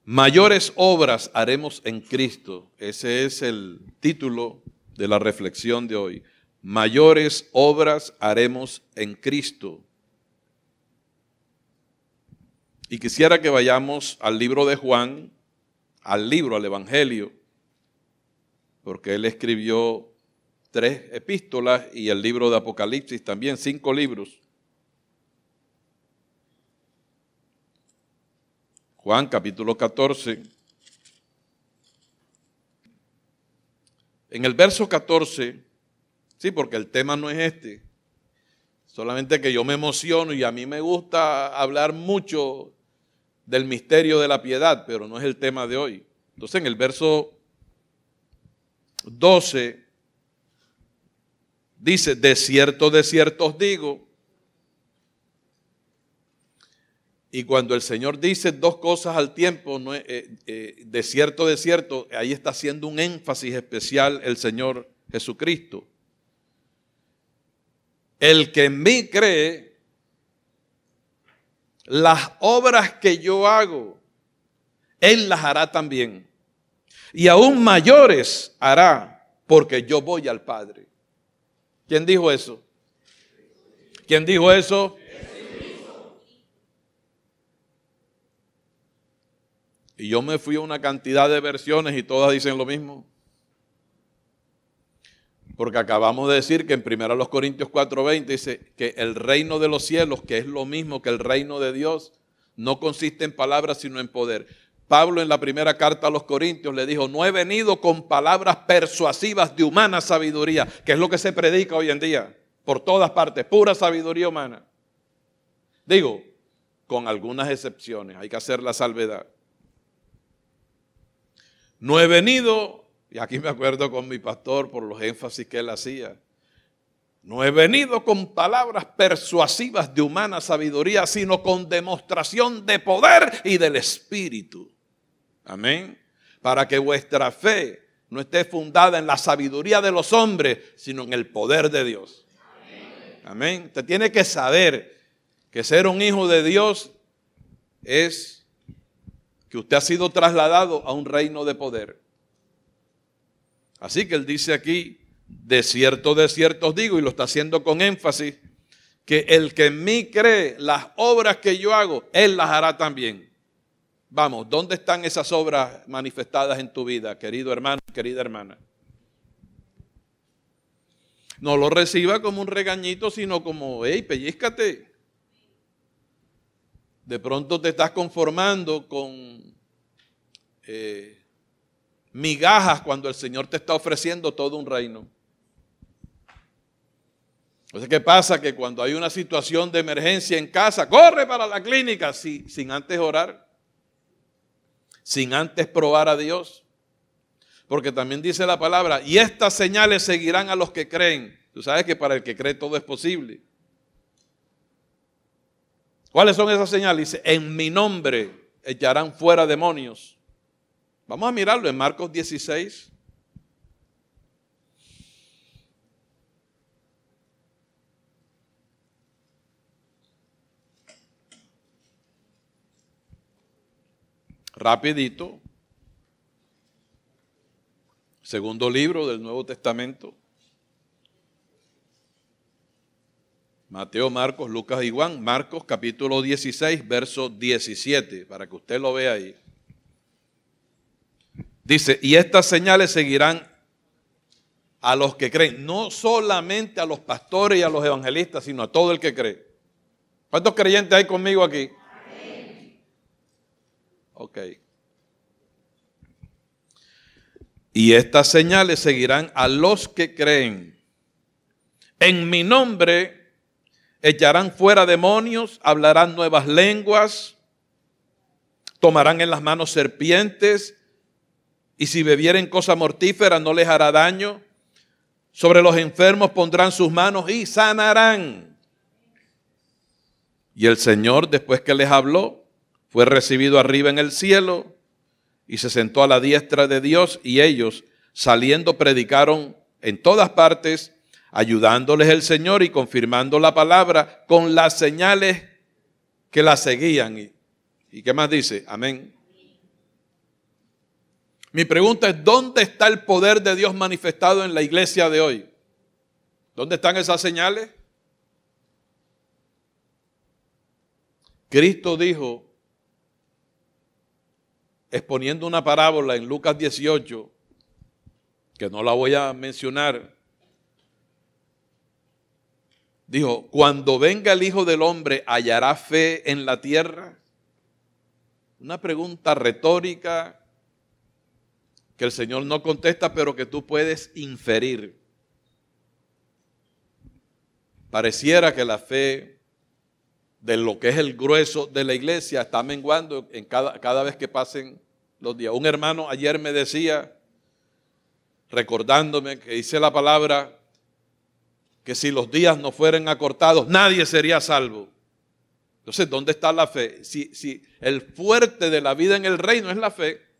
Mayores obras haremos en Cristo. Ese es el título de la reflexión de hoy. Mayores obras haremos en Cristo. Y quisiera que vayamos al libro de Juan, al Evangelio, porque él escribió 3 epístolas y el libro de Apocalipsis también, 5 libros. Juan capítulo 14. En el verso 14, sí, porque el tema no es este, solamente que yo me emociono y a mí me gusta hablar mucho del misterio de la piedad, pero no es el tema de hoy. Entonces en el verso 12 dice, de cierto os digo. Y cuando el Señor dice 2 cosas al tiempo, no es, de cierto, ahí está haciendo un énfasis especial el Señor Jesucristo. El que en mí cree, las obras que yo hago, Él las hará también. Y aún mayores hará, porque yo voy al Padre. ¿Quién dijo eso? ¿Quién dijo eso? Y yo me fui a una cantidad de versiones y todas dicen lo mismo. Porque acabamos de decir que en 1 Corintios 4:20 dice que el reino de los cielos, que es lo mismo que el reino de Dios, no consiste en palabras sino en poder. Pablo en la primera carta a los Corintios le dijo, no he venido con palabras persuasivas de humana sabiduría, que es lo que se predica hoy en día, por todas partes, pura sabiduría humana. Digo, con algunas excepciones, hay que hacer la salvedad. No he venido, y aquí me acuerdo con mi pastor por los énfasis que él hacía, no he venido con palabras persuasivas de humana sabiduría, sino con demostración de poder y del Espíritu. Amén. Para que vuestra fe no esté fundada en la sabiduría de los hombres, sino en el poder de Dios. Amén. Usted tiene que saber que ser un hijo de Dios es que usted ha sido trasladado a un reino de poder. Así que él dice aquí, de cierto os digo, y lo está haciendo con énfasis, que el que en mí cree, las obras que yo hago, Él las hará también. Vamos, ¿dónde están esas obras manifestadas en tu vida, querido hermano, querida hermana? No lo reciba como un regañito, sino como, hey, pellízcate. De pronto te estás conformando con migajas cuando el Señor te está ofreciendo todo un reino. Entonces, ¿qué pasa? Que cuando hay una situación de emergencia en casa, corre para la clínica sin antes orar, sin antes probar a Dios. Porque también dice la palabra, y estas señales seguirán a los que creen. Tú sabes que para el que cree todo es posible. ¿Cuáles son esas señales? Dice, en mi nombre echarán fuera demonios. Vamos a mirarlo en Marcos 16. Rapidito. Segundo libro del Nuevo Testamento. Mateo, Marcos, Lucas y Juan. Marcos capítulo 16, verso 17, para que usted lo vea ahí. Dice, y estas señales seguirán a los que creen, no solamente a los pastores y a los evangelistas, sino a todo el que cree. ¿Cuántos creyentes hay conmigo aquí? Amén. Ok. Y estas señales seguirán a los que creen. En mi nombre echarán fuera demonios, hablarán nuevas lenguas, tomarán en las manos serpientes, y si bebieren cosa mortífera no les hará daño. Sobre los enfermos pondrán sus manos y sanarán. Y el Señor, después que les habló, fue recibido arriba en el cielo y se sentó a la diestra de Dios. Y ellos, saliendo, predicaron en todas partes, ayudándoles el Señor y confirmando la palabra con las señales que la seguían. ¿Y qué más dice? Amén. Mi pregunta es, ¿dónde está el poder de Dios manifestado en la iglesia de hoy? ¿Dónde están esas señales? Cristo dijo, exponiendo una parábola en Lucas 18, que no la voy a mencionar, dijo, cuando venga el Hijo del Hombre, ¿hallará fe en la tierra? Una pregunta retórica que el Señor no contesta, pero que tú puedes inferir. Pareciera que la fe de lo que es el grueso de la iglesia está menguando en cada vez que pasen los días. Un hermano ayer me decía, recordándome que dice la palabra, que si los días no fueran acortados, nadie sería salvo. Entonces, ¿dónde está la fe? Si el fuerte de la vida en el reino es la fe.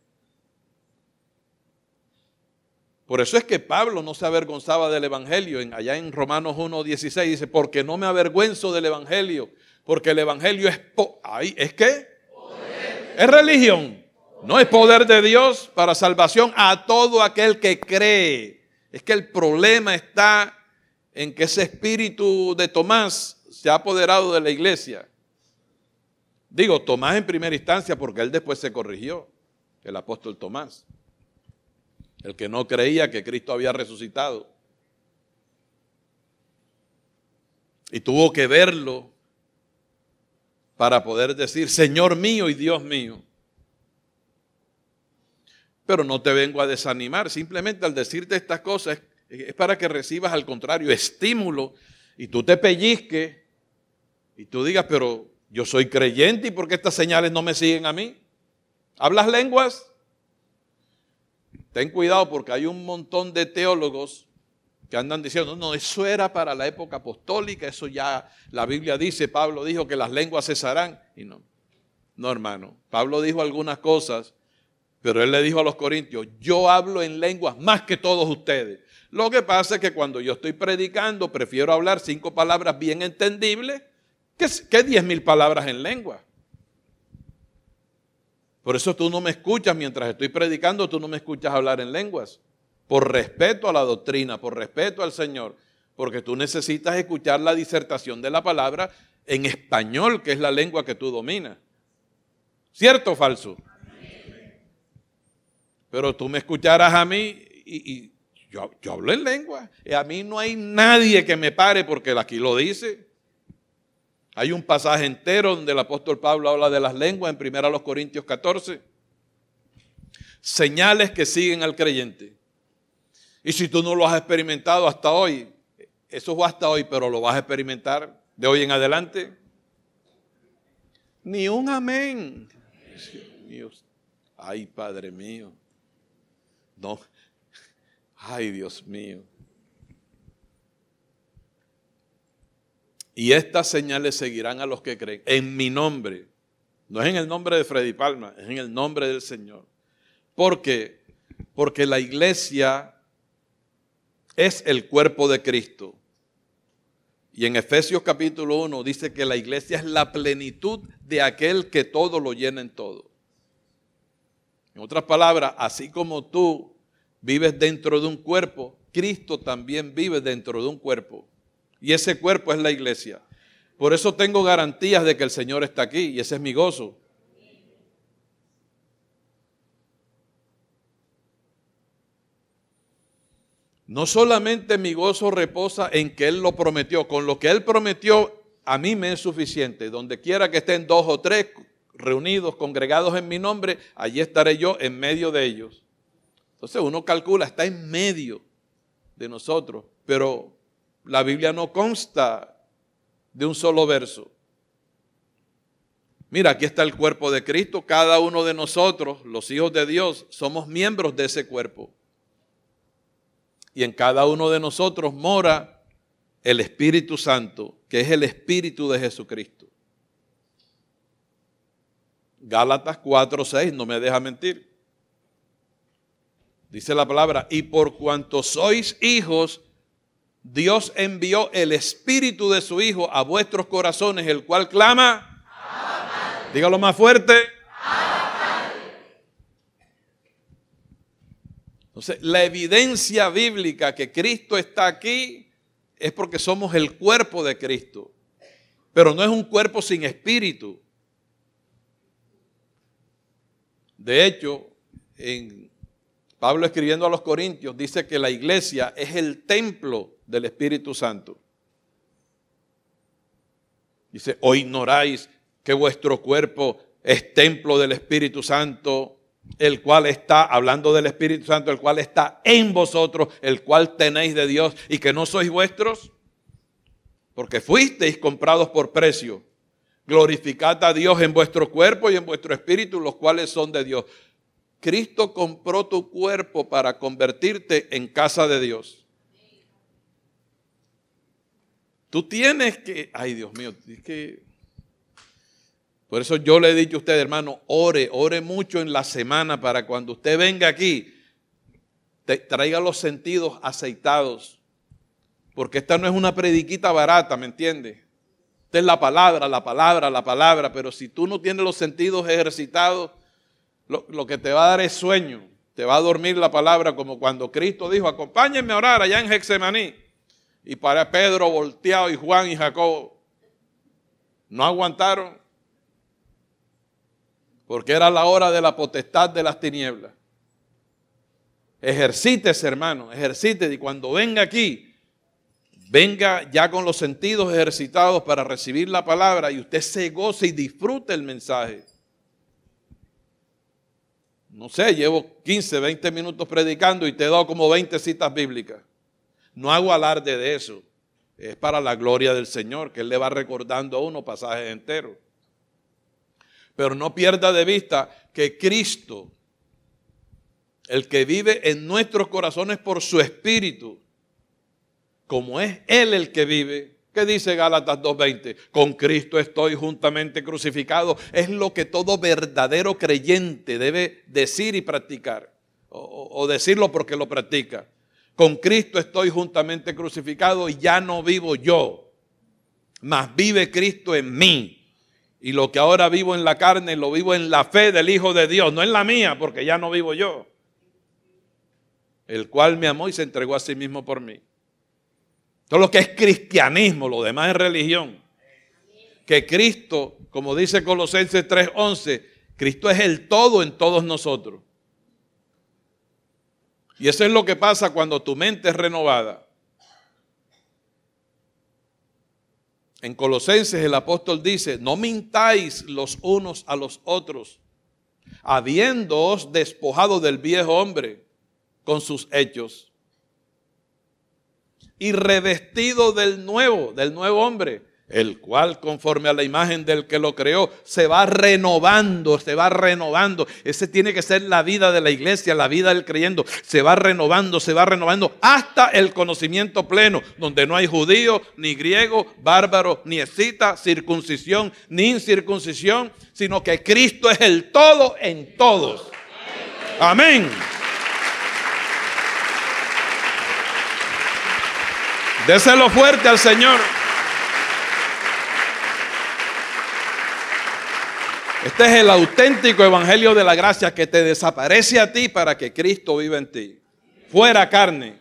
Por eso es que Pablo no se avergonzaba del evangelio. Allá en Romanos 1:16 dice, porque no me avergüenzo del evangelio, porque el evangelio es ¿es qué? Poder. Es religión. No es poder de Dios para salvación a todo aquel que cree. Es que el problema está en que ese espíritu de Tomás se ha apoderado de la iglesia. Digo, Tomás en primera instancia porque él después se corrigió, el apóstol Tomás. El que no creía que Cristo había resucitado. Y tuvo que verlo para poder decir, Señor mío y Dios mío. Pero no te vengo a desanimar, simplemente al decirte estas cosas es para que recibas al contrario estímulo y tú te pellizques y tú digas, pero yo soy creyente y ¿por qué estas señales no me siguen a mí? ¿Hablas lenguas? Ten cuidado porque hay un montón de teólogos que andan diciendo, no, eso era para la época apostólica, eso ya la Biblia dice, Pablo dijo que las lenguas cesarán. Y no, hermano, Pablo dijo algunas cosas, pero él le dijo a los corintios, yo hablo en lenguas más que todos ustedes. Lo que pasa es que cuando yo estoy predicando, prefiero hablar 5 palabras bien entendibles que 10,000 palabras en lengua. Por eso tú no me escuchas mientras estoy predicando, tú no me escuchas hablar en lenguas. Por respeto a la doctrina, por respeto al Señor. Porque tú necesitas escuchar la disertación de la palabra en español, que es la lengua que tú dominas. ¿Cierto o falso? Pero tú me escucharás a mí y yo hablo en lengua. Y a mí no hay nadie que me pare porque aquí lo dice. Hay un pasaje entero donde el apóstol Pablo habla de las lenguas en 1 Corintios 14. Señales que siguen al creyente. Y si tú no lo has experimentado hasta hoy, eso fue hasta hoy, pero lo vas a experimentar de hoy en adelante. Ni un amén. Dios. Ay, Padre mío. No. Ay, Dios mío. Y estas señales seguirán a los que creen en mi nombre. No es en el nombre de Freddy Palma, es en el nombre del Señor. ¿Por qué? Porque la iglesia es el cuerpo de Cristo. Y en Efesios capítulo 1 dice que la iglesia es la plenitud de aquel que todo lo llena en todo. En otras palabras, así como tú vives dentro de un cuerpo, Cristo también vive dentro de un cuerpo. Y ese cuerpo es la iglesia. Por eso tengo garantías de que el Señor está aquí y ese es mi gozo. No solamente mi gozo reposa en que Él lo prometió, con lo que Él prometió a mí me es suficiente. Donde quiera que estén 2 o 3 reunidos, congregados en mi nombre, allí estaré yo en medio de ellos. Entonces uno calcula, está en medio de nosotros, pero la Biblia no consta de un solo verso. Mira, aquí está el cuerpo de Cristo. Cada uno de nosotros, los hijos de Dios, somos miembros de ese cuerpo. Y en cada uno de nosotros mora el Espíritu Santo, que es el Espíritu de Jesucristo. Gálatas 4:6, no me deja mentir. Dice la palabra, y por cuanto sois hijos, Dios envió el Espíritu de su Hijo a vuestros corazones, el cual clama, Abba, dígalo más fuerte, Abba. Entonces, la evidencia bíblica que Cristo está aquí es porque somos el cuerpo de Cristo. Pero no es un cuerpo sin espíritu. De hecho, Pablo escribiendo a los Corintios dice que la iglesia es el templo del Espíritu Santo. Dice, ¿o ignoráis que vuestro cuerpo es templo del Espíritu Santo, el cual está, hablando del Espíritu Santo, el cual está en vosotros, el cual tenéis de Dios y que no sois vuestros? Porque fuisteis comprados por precio. Glorificad a Dios en vuestro cuerpo y en vuestro espíritu, los cuales son de Dios. Cristo compró tu cuerpo para convertirte en casa de Dios. Tú tienes que, ay Dios mío, es que, por eso yo le he dicho a usted, hermano, ore mucho en la semana para cuando usted venga aquí, traiga los sentidos aceitados. Porque esta no es una prediquita barata, ¿me entiende? Esta es la palabra, pero si tú no tienes los sentidos ejercitados, lo que te va a dar es sueño, te va a dormir la palabra, como cuando Cristo dijo, acompáñenme a orar allá en Getsemaní. Y para Pedro volteado y Juan y Jacobo no aguantaron, porque era la hora de la potestad de las tinieblas. Ejercítese, hermano, ejercítese, y cuando venga aquí, venga ya con los sentidos ejercitados para recibir la palabra y usted se goce y disfrute el mensaje. No sé, llevo 15, 20 minutos predicando y te he dado como 20 citas bíblicas. No hago alarde de eso. Es para la gloria del Señor, que Él le va recordando a uno pasajes enteros. Pero no pierda de vista que Cristo, el que vive en nuestros corazones por su Espíritu, como es Él el que vive, ¿qué dice Gálatas 2:20? Con Cristo estoy juntamente crucificado. Es lo que todo verdadero creyente debe decir y practicar. O decirlo porque lo practica. Con Cristo estoy juntamente crucificado y ya no vivo yo, mas vive Cristo en mí. Y lo que ahora vivo en la carne, lo vivo en la fe del Hijo de Dios, no en la mía, porque ya no vivo yo. El cual me amó y se entregó a sí mismo por mí. Todo lo que es cristianismo, lo demás es religión. Que Cristo, como dice Colosenses 3:11, Cristo es el todo en todos nosotros. Y eso es lo que pasa cuando tu mente es renovada. En Colosenses el apóstol dice, no mintáis los unos a los otros, habiéndoos despojado del viejo hombre con sus hechos, y revestido del nuevo hombre, el cual conforme a la imagen del que lo creó se va renovando. Ese tiene que ser la vida de la iglesia, la vida del creyendo. Se va renovando hasta el conocimiento pleno, donde no hay judío, ni griego, bárbaro, ni escita, circuncisión, ni incircuncisión, sino que Cristo es el todo en todos. Amén. Déselo fuerte al Señor. Este es el auténtico evangelio de la gracia que te desaparece a ti para que Cristo viva en ti. Fuera carne.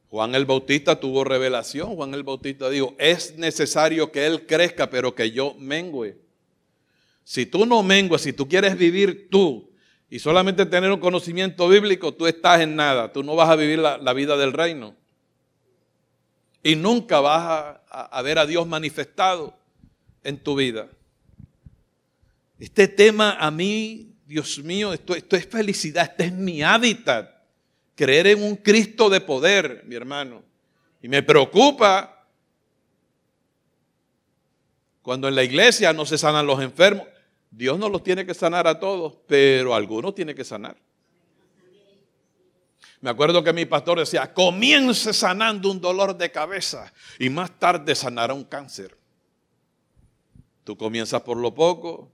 Juan el Bautista tuvo revelación. Juan el Bautista dijo, es necesario que Él crezca, pero que yo mengüe. Si tú no menguas, si tú quieres vivir tú y solamente tener un conocimiento bíblico, tú estás en nada. Tú no vas a vivir la vida del reino. Y nunca vas a ver a Dios manifestado en tu vida. Este tema a mí, Dios mío, esto es felicidad, este es mi hábitat. Creer en un Cristo de poder, mi hermano. Y me preocupa cuando en la iglesia no se sanan los enfermos. Dios no los tiene que sanar a todos, pero a algunos tiene que sanar. Me acuerdo que mi pastor decía, comience sanando un dolor de cabeza y más tarde sanará un cáncer. Tú comienzas por lo poco.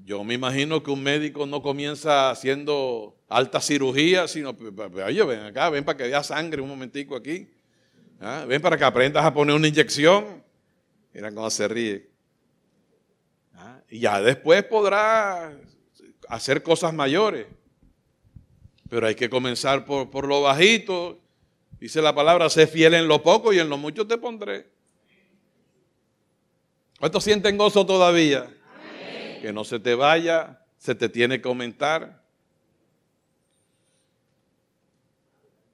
Yo me imagino que un médico no comienza haciendo alta cirugía, sino, oye, ven acá, ven para que veas sangre un momentico aquí. Ven para que aprendas a poner una inyección. Mira cómo se ríe. Y ya después podrá hacer cosas mayores. Pero hay que comenzar por lo bajito. Dice la palabra, sé fiel en lo poco y en lo mucho te pondré. ¿Cuántos sienten gozo todavía? Amén. Que no se te vaya, se te tiene que aumentar.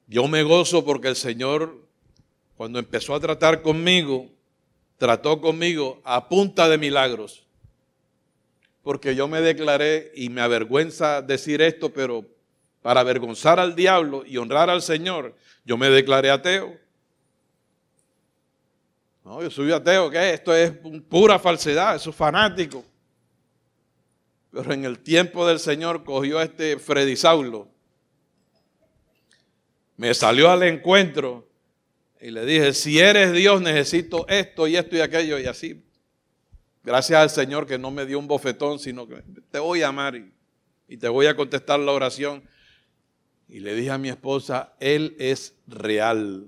Yo me gozo porque el Señor, cuando empezó a tratar conmigo, trató conmigo a punta de milagros. Porque yo me declaré, y me avergüenza decir esto, pero para avergonzar al diablo y honrar al Señor, yo me declaré ateo. No, yo soy ateo, ¿qué? Esto es pura falsedad, eso es fanático. Pero en el tiempo del Señor cogió a este Freddy Saulo. Me salió al encuentro y le dije, si eres Dios necesito esto y esto y aquello y así. Gracias al Señor que no me dio un bofetón, sino que te voy a amar y te voy a contestar la oración. Y le dije a mi esposa, Él es real.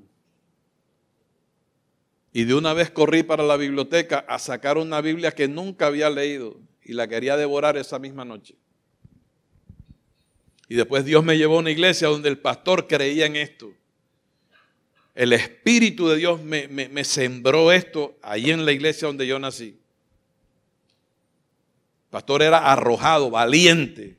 Y de una vez corrí para la biblioteca a sacar una Biblia que nunca había leído y la quería devorar esa misma noche. Y después Dios me llevó a una iglesia donde el pastor creía en esto. El Espíritu de Dios me sembró esto ahí en la iglesia donde yo nací. El pastor era arrojado, valiente.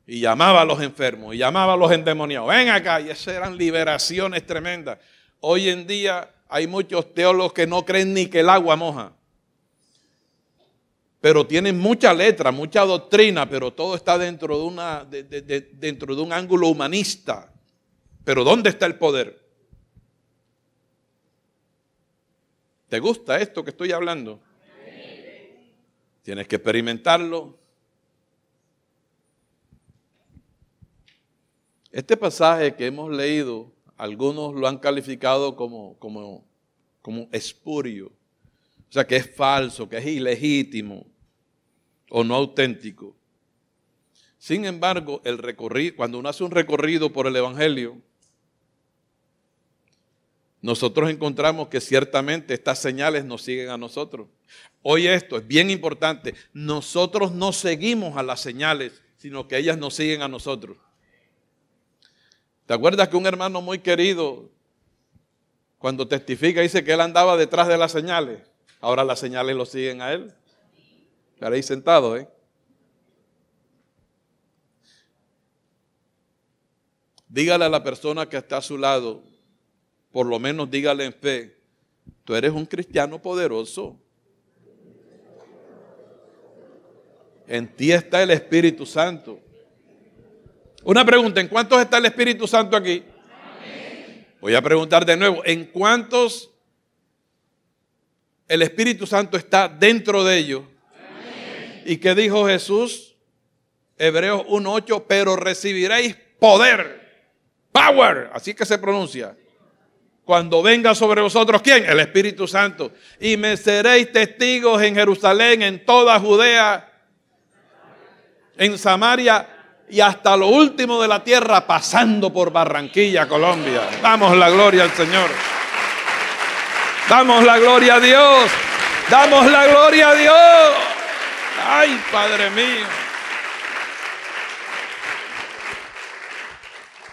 Y llamaba a los enfermos, y llamaba a los endemoniados. Ven acá, y esas eran liberaciones tremendas. Hoy en día hay muchos teólogos que no creen ni que el agua moja. Pero tienen mucha letra, mucha doctrina, pero todo está dentro de un ángulo humanista. Pero ¿dónde está el poder? ¿Te gusta esto que estoy hablando? Tienes que experimentarlo. Este pasaje que hemos leído, algunos lo han calificado como espurio. O sea, que es falso, que es ilegítimo o no auténtico. Sin embargo, cuando uno hace un recorrido por el Evangelio, nosotros encontramos que ciertamente estas señales nos siguen a nosotros. Hoy esto es bien importante. Nosotros no seguimos a las señales, sino que ellas nos siguen a nosotros. ¿Te acuerdas que un hermano muy querido, cuando testifica, dice que él andaba detrás de las señales? Ahora las señales lo siguen a él. Estará ahí sentado, ¿eh? Dígale a la persona que está a su lado, por lo menos dígale en fe, tú eres un cristiano poderoso. En ti está el Espíritu Santo. Una pregunta, ¿en cuántos está el Espíritu Santo aquí? Amén. Voy a preguntar de nuevo, ¿en cuántos el Espíritu Santo está dentro de ellos? Amén. ¿Y qué dijo Jesús? Hebreos 1:8, pero recibiréis poder, power, así que se pronuncia. Cuando venga sobre vosotros, ¿quién? El Espíritu Santo. Y me seréis testigos en Jerusalén, en toda Judea, en Samaria y hasta lo último de la tierra, pasando por Barranquilla, Colombia. Damos la gloria al Señor. Damos la gloria a Dios. Damos la gloria a Dios. Ay, Padre mío.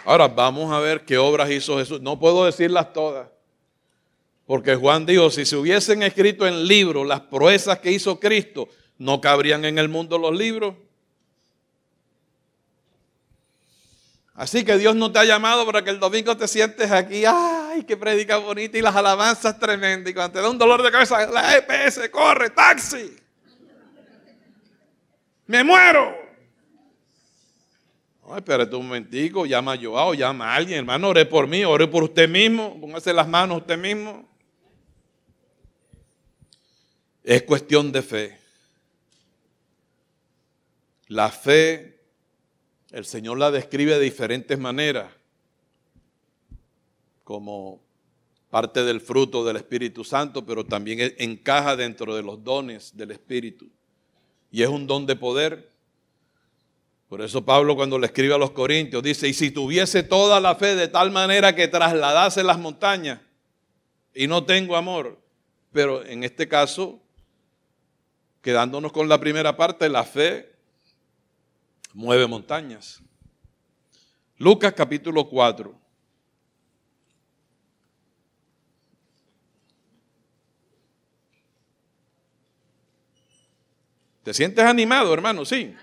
Ahora vamos a ver qué obras hizo Jesús. No puedo decirlas todas. Porque Juan dijo, si se hubiesen escrito en libros las proezas que hizo Cristo, no cabrían en el mundo los libros. Así que Dios no te ha llamado para que el domingo te sientes aquí, ay, qué predica bonita y las alabanzas tremendas. Y cuando te da un dolor de cabeza, la EPS, corre, taxi. Me muero. No, espérate un momentico, llama a Joao, llama a alguien, hermano, ore por mí, ore por usted mismo, póngase las manos usted mismo. Es cuestión de fe. La fe, el Señor la describe de diferentes maneras, como parte del fruto del Espíritu Santo, pero también encaja dentro de los dones del Espíritu. Y es un don de poder. Por eso Pablo, cuando le escribe a los Corintios, dice, y si tuviese toda la fe de tal manera que trasladase las montañas y no tengo amor. Pero en este caso, quedándonos con la primera parte, la fe mueve montañas. Lucas capítulo 4. ¿Te sientes animado, hermano? Sí.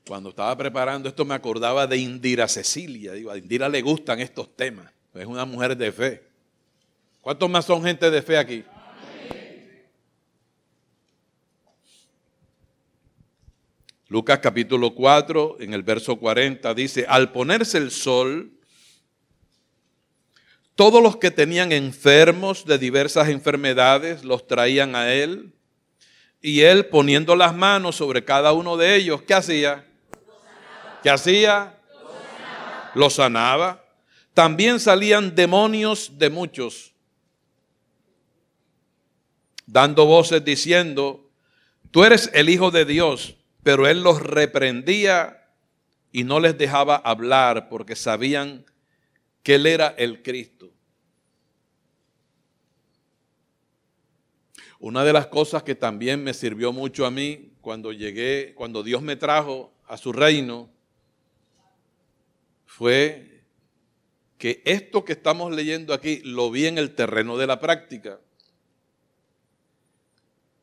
Cuando estaba preparando esto me acordaba de Indira Cecilia. Digo, a Indira le gustan estos temas. Es una mujer de fe. ¿Cuántos más son gente de fe aquí? Lucas capítulo 4, en el verso 40, dice, al ponerse el sol, todos los que tenían enfermos de diversas enfermedades los traían a él, y él poniendo las manos sobre cada uno de ellos, ¿qué hacía? ¿Qué hacía? Los sanaba. También salían demonios de muchos, dando voces diciendo, tú eres el Hijo de Dios. Pero él los reprendía y no les dejaba hablar porque sabían que él era el Cristo. Una de las cosas que también me sirvió mucho a mí cuando llegué, cuando Dios me trajo a su reino, fue que esto que estamos leyendo aquí lo vi en el terreno de la práctica.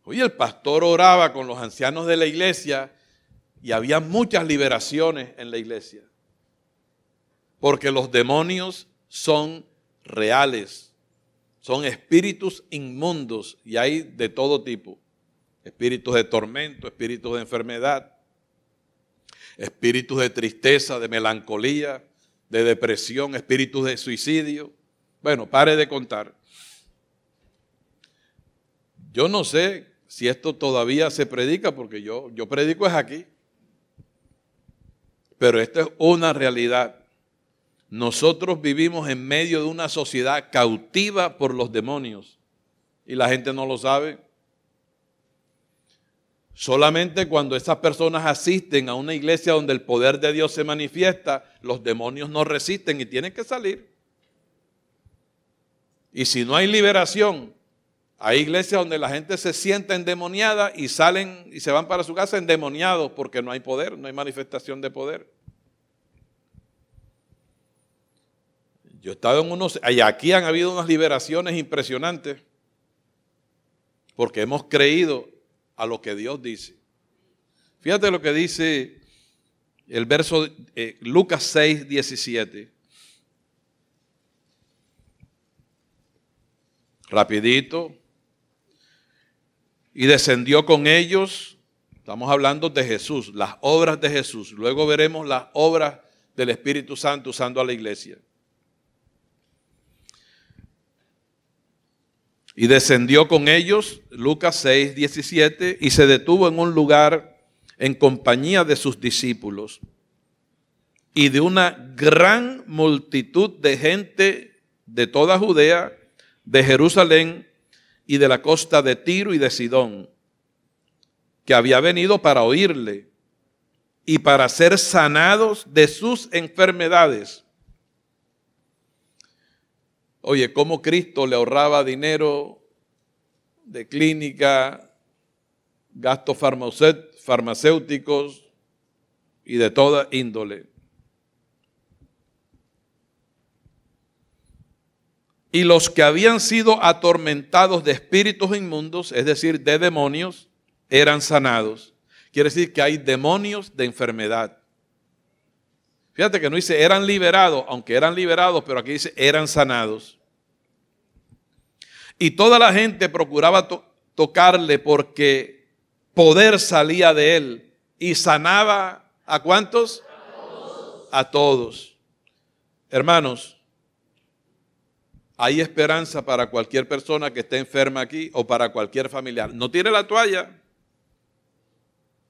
Oye, el pastor oraba con los ancianos de la iglesia y había muchas liberaciones en la iglesia. Porque los demonios son reales, son espíritus inmundos y hay de todo tipo. Espíritus de tormento, espíritus de enfermedad, espíritus de tristeza, de melancolía, de depresión, espíritus de suicidio. Bueno, pare de contar. Yo no sé si esto todavía se predica, porque yo predico es aquí. Pero esta es una realidad. Nosotros vivimos en medio de una sociedad cautiva por los demonios y la gente no lo sabe. Solamente cuando esas personas asisten a una iglesia donde el poder de Dios se manifiesta, los demonios no resisten y tienen que salir. Y si no hay liberación, hay iglesias donde la gente se sienta endemoniada y salen y se van para su casa endemoniados porque no hay poder, no hay manifestación de poder. Yo he estado en unos, y aquí han habido unas liberaciones impresionantes porque hemos creído a lo que Dios dice. Fíjate lo que dice el verso Lucas 6, 17. Rapidito. Y descendió con ellos, estamos hablando de Jesús, las obras de Jesús. Luego veremos las obras del Espíritu Santo usando a la iglesia. Y descendió con ellos, Lucas 6, 17, y se detuvo en un lugar en compañía de sus discípulos y de una gran multitud de gente de toda Judea, de Jerusalén y de la costa de Tiro y de Sidón, que había venido para oírle y para ser sanados de sus enfermedades. Oye, cómo Cristo le ahorraba dinero de clínica, gastos farmacéuticos y de toda índole. Y los que habían sido atormentados de espíritus inmundos, es decir, de demonios, eran sanados. Quiere decir que hay demonios de enfermedad. Fíjate que no dice eran liberados, aunque eran liberados, pero aquí dice eran sanados. Y toda la gente procuraba tocarle porque poder salía de él y sanaba ¿a cuántos? A todos. A todos. Hermanos, hay esperanza para cualquier persona que esté enferma aquí o para cualquier familiar. No tire la toalla,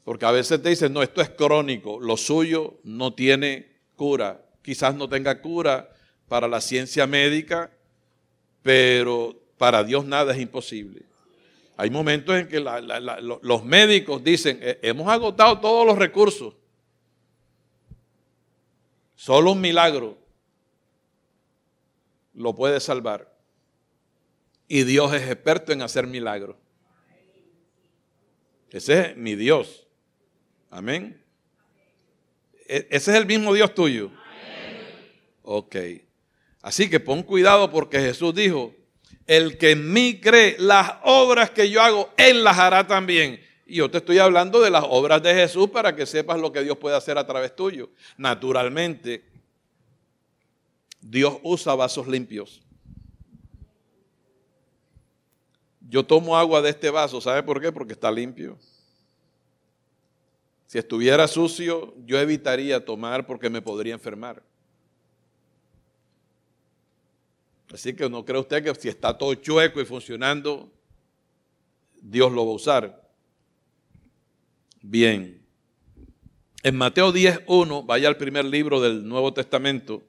porque a veces te dicen, no, esto es crónico, lo suyo no tiene cura. Quizás no tenga cura para la ciencia médica, pero para Dios nada es imposible. Hay momentos en que los médicos dicen, hemos agotado todos los recursos. Solo un milagro lo puede salvar. Y Dios es experto en hacer milagros. Ese es mi Dios. Amén. Ese es el mismo Dios tuyo. Ok. Así que pon cuidado porque Jesús dijo, el que en mí cree, las obras que yo hago, Él las hará también. Y yo te estoy hablando de las obras de Jesús para que sepas lo que Dios puede hacer a través tuyo. Naturalmente, Dios usa vasos limpios. Yo tomo agua de este vaso, ¿sabe por qué? Porque está limpio. Si estuviera sucio, yo evitaría tomar porque me podría enfermar. Así que no cree usted que si está todo chueco y funcionando, Dios lo va a usar. Bien. En Mateo 10:1, vaya al primer libro del Nuevo Testamento.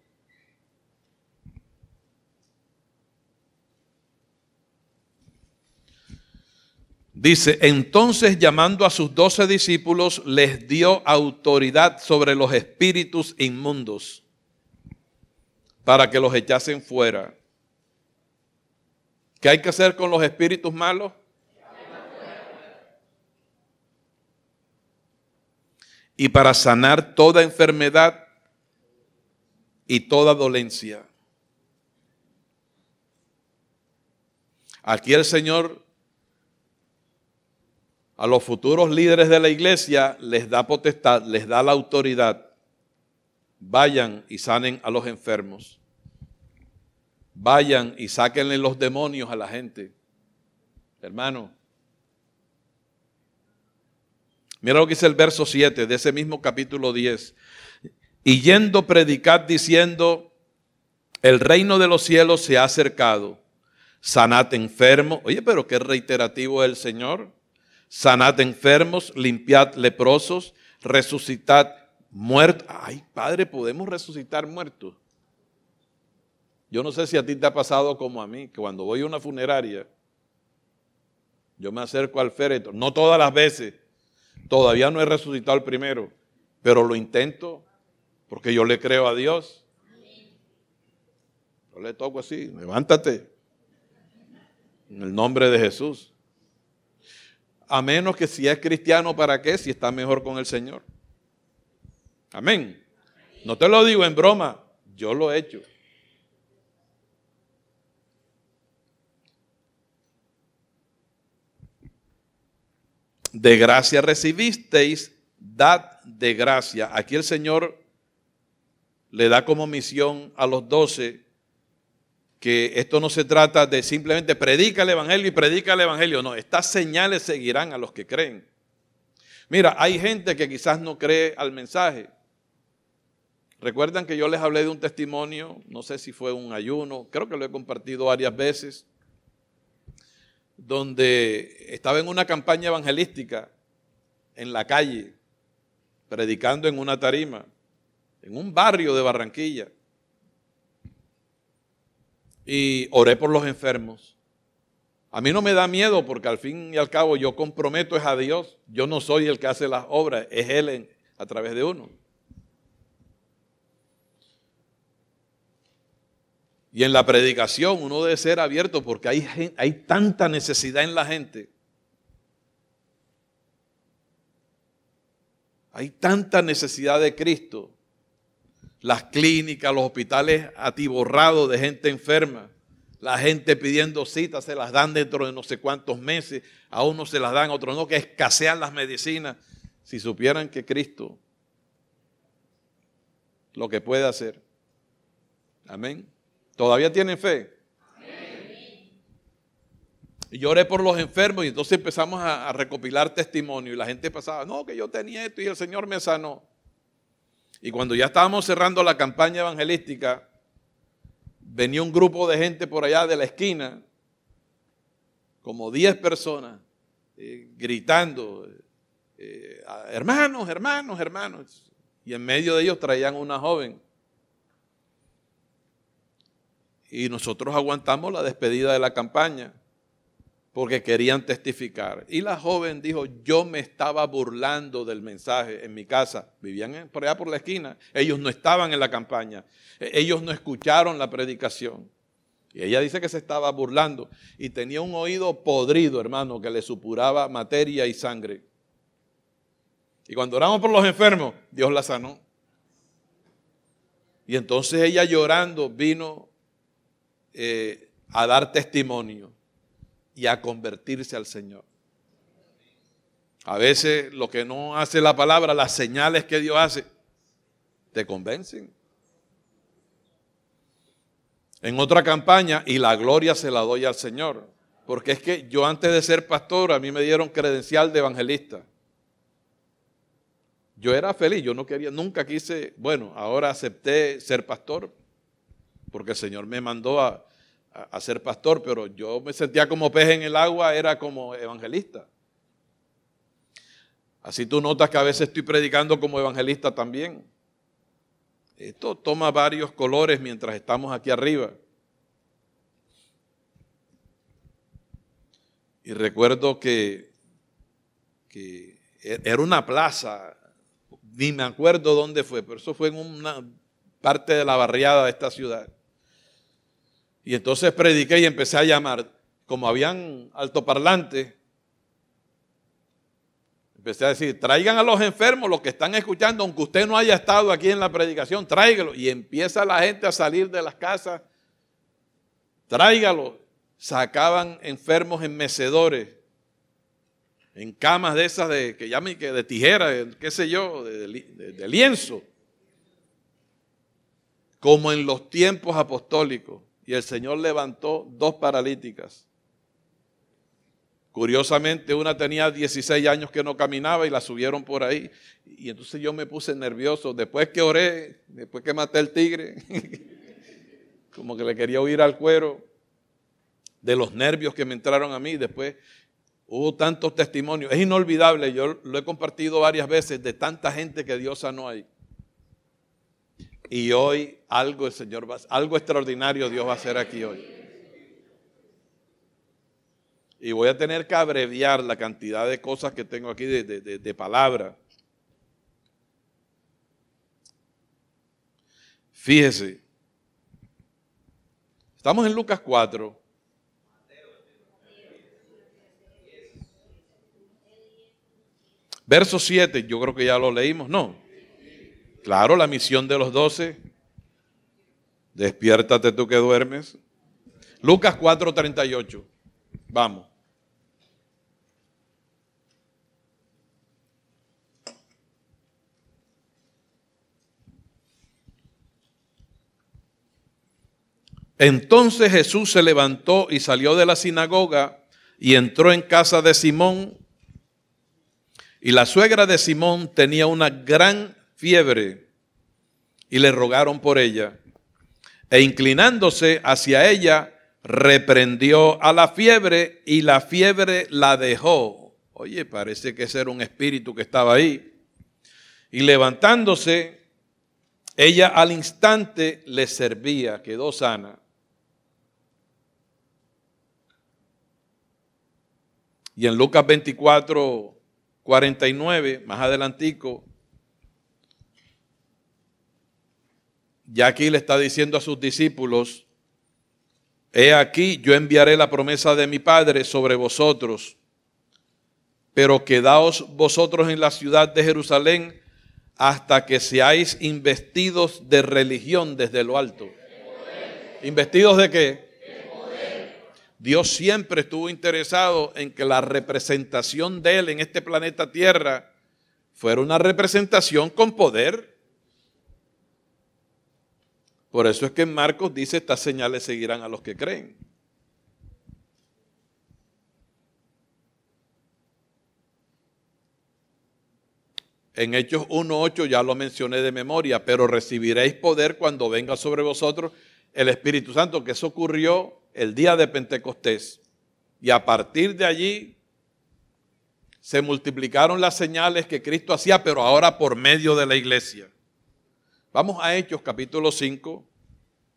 Dice, entonces llamando a sus 12 discípulos, les dio autoridad sobre los espíritus inmundos para que los echasen fuera. ¿Qué hay que hacer con los espíritus malos? Y para sanar toda enfermedad y toda dolencia. Aquí el Señor a los futuros líderes de la iglesia les da potestad, les da la autoridad. Vayan y sanen a los enfermos. Vayan y sáquenle los demonios a la gente. Hermano, mira lo que dice el verso 7 de ese mismo capítulo 10. Y yendo predicad diciendo, el reino de los cielos se ha acercado. Sanad enfermos. Oye, pero qué reiterativo es el Señor. Sanad enfermos, limpiad leprosos, resucitad muertos. Ay, Padre, podemos resucitar muertos. Yo no sé si a ti te ha pasado como a mí, que cuando voy a una funeraria, yo me acerco al féretro. No todas las veces, todavía no he resucitado el primero, pero lo intento porque yo le creo a Dios. Yo le toco así, levántate, en el nombre de Jesús. A menos que si es cristiano, ¿para qué? Si está mejor con el Señor. Amén. No te lo digo en broma, yo lo he hecho. De gracia recibisteis, dad de gracia. Aquí el Señor le da como misión a los 12 que esto no se trata de simplemente predica el evangelio y predica el evangelio. No, estas señales seguirán a los que creen. Mira, hay gente que quizás no cree al mensaje. Recuerdan que yo les hablé de un testimonio, no sé si fue un ayuno, creo que lo he compartido varias veces, donde estaba en una campaña evangelística en la calle, predicando en una tarima, en un barrio de Barranquilla. Y oré por los enfermos. A mí no me da miedo porque al fin y al cabo yo comprometo es a Dios. Yo no soy el que hace las obras, es Él a través de uno. Y en la predicación uno debe ser abierto porque hay tanta necesidad en la gente. Hay tanta necesidad de Cristo. Las clínicas, los hospitales atiborrados de gente enferma. La gente pidiendo citas, se las dan dentro de no sé cuántos meses. A unos se las dan, a otros no, que escasean las medicinas. Si supieran que Cristo lo que puede hacer. Amén. ¿Todavía tienen fe? Amén. Y yo oré por los enfermos y entonces empezamos a recopilar testimonio. Y la gente pasaba, no, que yo tenía esto y el Señor me sanó. Y cuando ya estábamos cerrando la campaña evangelística, venía un grupo de gente por allá de la esquina, como 10 personas, gritando, hermanos, hermanos, hermanos. Y en medio de ellos traían una joven. Y nosotros aguantamos la despedida de la campaña porque querían testificar. Y la joven dijo, yo me estaba burlando del mensaje en mi casa. Vivían por allá por la esquina. Ellos no estaban en la campaña. Ellos no escucharon la predicación. Y ella dice que se estaba burlando y tenía un oído podrido, hermano, que le supuraba materia y sangre. Y cuando oramos por los enfermos, Dios la sanó. Y entonces ella llorando vino a dar testimonio y a convertirse al Señor. A veces lo que no hace la palabra, las señales que Dios hace, te convencen. En otra campaña, y la gloria se la doy al Señor, porque es que yo antes de ser pastor, a mí me dieron credencial de evangelista. Yo era feliz, yo no quería, nunca quise, bueno, ahora acepté ser pastor, porque el Señor me mandó a ser pastor, pero yo me sentía como pez en el agua, era como evangelista. Así tú notas que a veces estoy predicando como evangelista también. Esto toma varios colores mientras estamos aquí arriba. Y recuerdo que era una plaza, ni me acuerdo dónde fue, pero eso fue en una parte de la barriada de esta ciudad. Y entonces prediqué y empecé a llamar. Como habían altoparlantes, empecé a decir, traigan a los enfermos, los que están escuchando, aunque usted no haya estado aquí en la predicación, tráigalo. Y empieza la gente a salir de las casas, tráigalo. Sacaban enfermos en mecedores, en camas de esas que llaman de tijera, qué sé yo, de lienzo. Como en los tiempos apostólicos. Y el Señor levantó 2 paralíticas. Curiosamente, una tenía 16 años que no caminaba y la subieron por ahí. Y entonces yo me puse nervioso. Después que oré, después que maté el tigre, como que le quería huir al cuero, de los nervios que me entraron a mí. Después hubo tantos testimonios. Es inolvidable, yo lo he compartido varias veces, de tanta gente que Dios sanó ahí. Y hoy algo extraordinario Dios va a hacer aquí hoy. Y voy a tener que abreviar la cantidad de cosas que tengo aquí de palabra. Fíjese. Estamos en Lucas 4. Verso 7, yo creo que ya lo leímos, ¿no? Claro, la misión de los 12. Despiértate tú que duermes. Lucas 4:38. Vamos. Entonces Jesús se levantó y salió de la sinagoga y entró en casa de Simón. Y la suegra de Simón tenía una gran fiebre y le rogaron por ella. E inclinándose hacia ella, reprendió a la fiebre y la fiebre la dejó. Oye, parece que ese era un espíritu que estaba ahí. Y levantándose, ella al instante le servía, quedó sana. Y en Lucas 24:49, más adelantico, ya aquí le está diciendo a sus discípulos, he aquí yo enviaré la promesa de mi Padre sobre vosotros, pero quedaos vosotros en la ciudad de Jerusalén hasta que seáis investidos de religión desde lo alto. ¿Investidos de qué? Dios siempre estuvo interesado en que la representación de Él en este planeta Tierra fuera una representación con poder. Por eso es que en Marcos dice, estas señales seguirán a los que creen. En Hechos 1:8 ya lo mencioné de memoria, pero recibiréis poder cuando venga sobre vosotros el Espíritu Santo, que eso ocurrió el día de Pentecostés. Y a partir de allí se multiplicaron las señales que Cristo hacía, pero ahora por medio de la iglesia. Vamos a Hechos capítulo 5.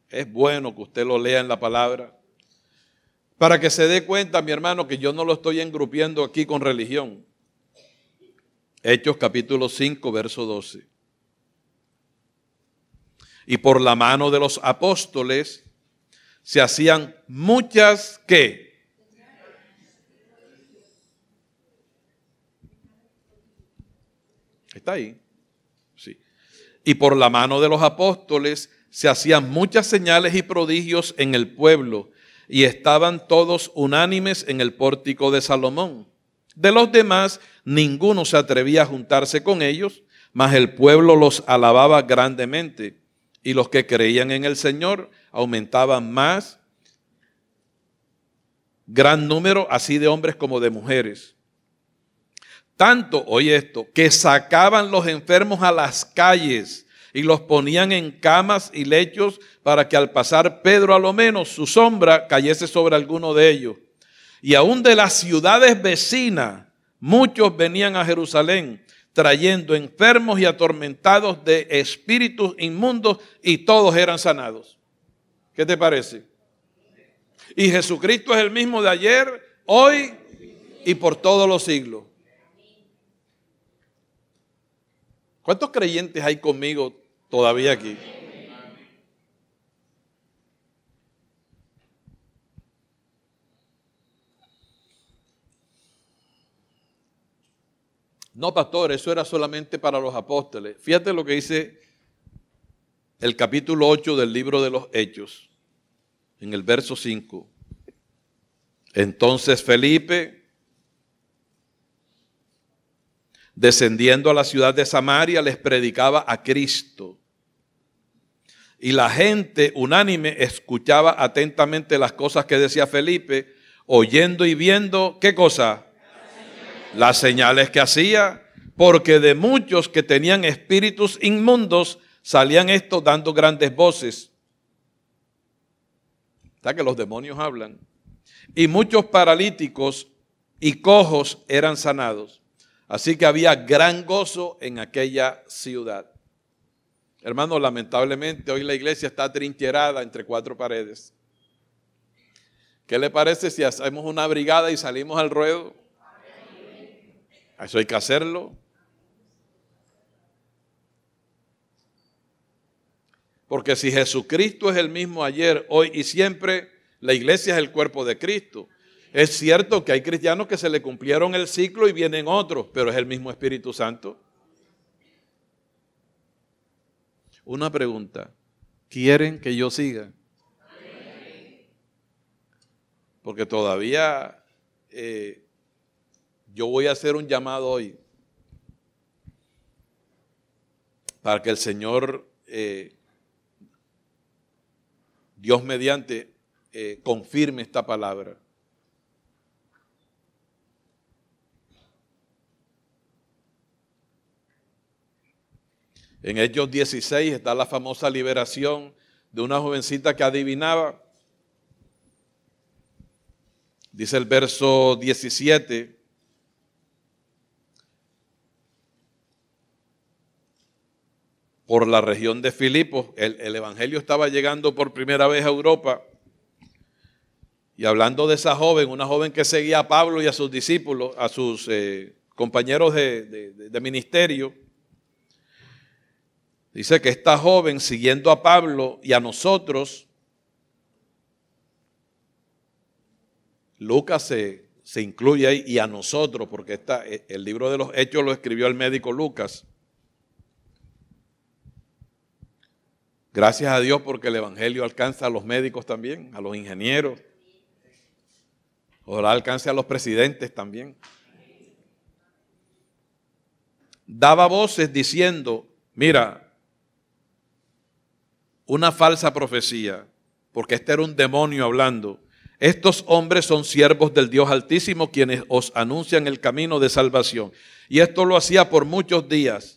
Es bueno que usted lo lea en la palabra, para que se dé cuenta, mi hermano, que yo no lo estoy engrupiendo aquí con religión. Hechos capítulo 5, verso 12. Y por la mano de los apóstoles se hacían muchas, ¿qué? Está ahí. Sí. Y por la mano de los apóstoles se hacían muchas señales y prodigios en el pueblo, y estaban todos unánimes en el pórtico de Salomón. De los demás, ninguno se atrevía a juntarse con ellos, mas el pueblo los alababa grandemente, y los que creían en el Señor aumentaban más, gran número, así de hombres como de mujeres. Tanto, oye esto, que sacaban los enfermos a las calles y los ponían en camas y lechos para que al pasar Pedro a lo menos su sombra cayese sobre alguno de ellos. Y aún de las ciudades vecinas, muchos venían a Jerusalén trayendo enfermos y atormentados de espíritus inmundos, y todos eran sanados. ¿Qué te parece? Y Jesucristo es el mismo de ayer, hoy y por todos los siglos. ¿Cuántos creyentes hay conmigo todavía aquí? No, pastor, eso era solamente para los apóstoles. Fíjate lo que dice el capítulo 8 del libro de los Hechos, en el verso 5. Entonces Felipe, descendiendo a la ciudad de Samaria, les predicaba a Cristo. Y la gente unánime escuchaba atentamente las cosas que decía Felipe, oyendo y viendo, ¿qué cosa? Las señales que hacía, porque de muchos que tenían espíritus inmundos salían estos dando grandes voces. O sea que los demonios hablan. Y muchos paralíticos y cojos eran sanados. Así que había gran gozo en aquella ciudad. Hermanos, lamentablemente hoy la iglesia está atrincherada entre cuatro paredes. ¿Qué le parece si hacemos una brigada y salimos al ruedo? Eso hay que hacerlo. Porque si Jesucristo es el mismo ayer, hoy y siempre, la iglesia es el cuerpo de Cristo. Es cierto que hay cristianos que se le cumplieron el ciclo y vienen otros, pero es el mismo Espíritu Santo. Una pregunta, ¿quieren que yo siga? Porque todavía yo voy a hacer un llamado hoy para que el Señor, Dios mediante, confirme esta palabra. En Hechos 16 está la famosa liberación de una jovencita que adivinaba. Dice el verso 17. Por la región de Filipos, el evangelio estaba llegando por primera vez a Europa. Y hablando de esa joven, una joven que seguía a Pablo y a sus discípulos, a sus compañeros de ministerio, dice que esta joven, siguiendo a Pablo y a nosotros, Lucas se incluye ahí, y a nosotros, porque el libro de los Hechos lo escribió el médico Lucas. Gracias a Dios porque el evangelio alcanza a los médicos también, a los ingenieros. Ojalá alcance a los presidentes también. Daba voces diciendo, mira, una falsa profecía, porque este era un demonio hablando. Estos hombres son siervos del Dios Altísimo, quienes os anuncian el camino de salvación. Y esto lo hacía por muchos días.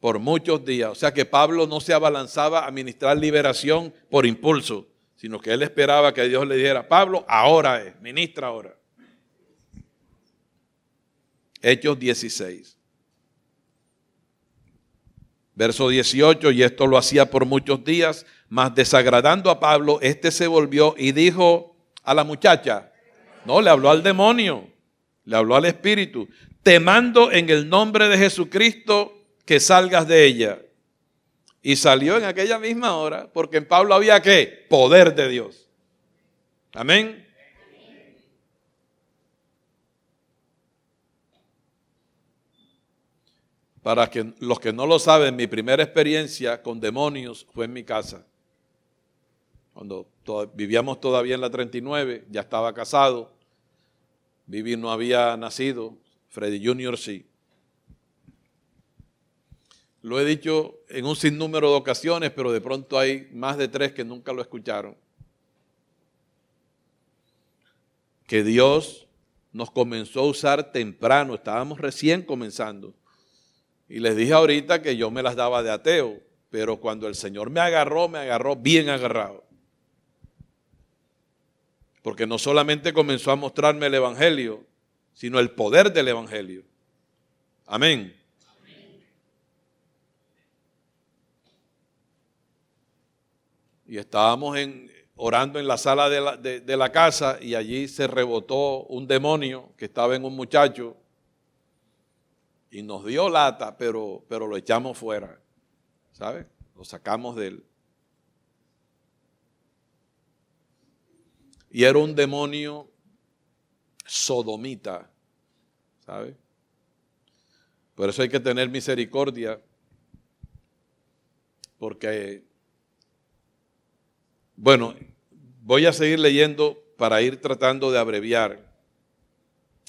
Por muchos días. O sea que Pablo no se abalanzaba a ministrar liberación por impulso, sino que él esperaba que Dios le dijera, Pablo, ahora es, ministra ahora. Hechos 16. Verso 18, y esto lo hacía por muchos días, mas desagradando a Pablo, este se volvió y dijo a la muchacha, no, le habló al demonio, le habló al espíritu, te mando en el nombre de Jesucristo que salgas de ella. Y salió en aquella misma hora, porque en Pablo había ¿qué? Poder de Dios. Amén. Para que los que no lo saben, mi primera experiencia con demonios fue en mi casa. Cuando vivíamos todavía en la 39, ya estaba casado. Vivi no había nacido, Freddy Jr. sí. Lo he dicho en un sinnúmero de ocasiones, pero de pronto hay más de 3 que nunca lo escucharon. Que Dios nos comenzó a usar temprano, estábamos recién comenzando. Y les dije ahorita que yo me las daba de ateo, pero cuando el Señor me agarró bien agarrado. Porque no solamente comenzó a mostrarme el Evangelio, sino el poder del Evangelio. Amén. Y estábamos orando en la sala de la casa y allí se rebotó un demonio que estaba en un muchacho y nos dio lata, pero lo echamos fuera, ¿sabe? Lo sacamos de él. Y era un demonio sodomita, ¿sabe? Por eso hay que tener misericordia, porque, bueno, voy a seguir leyendo para ir tratando de abreviar.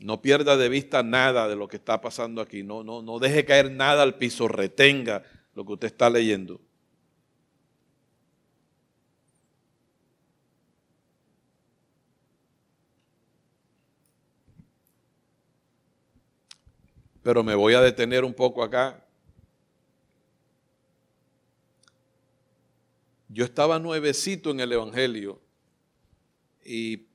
No pierda de vista nada de lo que está pasando aquí. No deje caer nada al piso, retenga lo que usted está leyendo. Pero me voy a detener un poco acá. Yo estaba nuevecito en el Evangelio y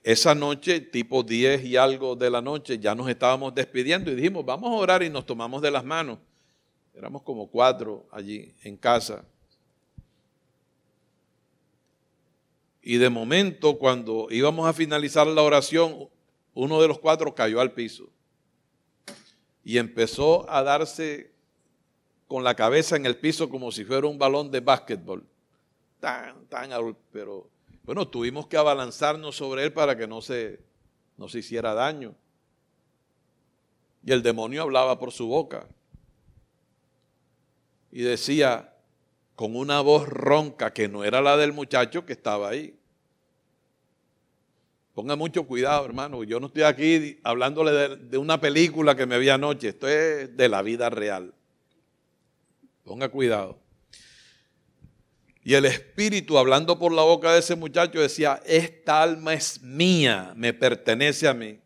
esa noche, tipo 10 y algo de la noche, ya nos estábamos despidiendo y dijimos, vamos a orar, y nos tomamos de las manos. Éramos como 4 allí en casa. Y de momento, cuando íbamos a finalizar la oración, uno de los 4 cayó al piso y empezó a darse con la cabeza en el piso como si fuera un balón de básquetbol. Pero bueno, tuvimos que abalanzarnos sobre él para que no se hiciera daño. Y el demonio hablaba por su boca y decía con una voz ronca que no era la del muchacho que estaba ahí. Ponga mucho cuidado, hermano. Yo no estoy aquí hablándole de una película que me vi anoche. Esto es de la vida real. Ponga cuidado. Y el espíritu, hablando por la boca de ese muchacho, decía, esta alma es mía, me pertenece a mí.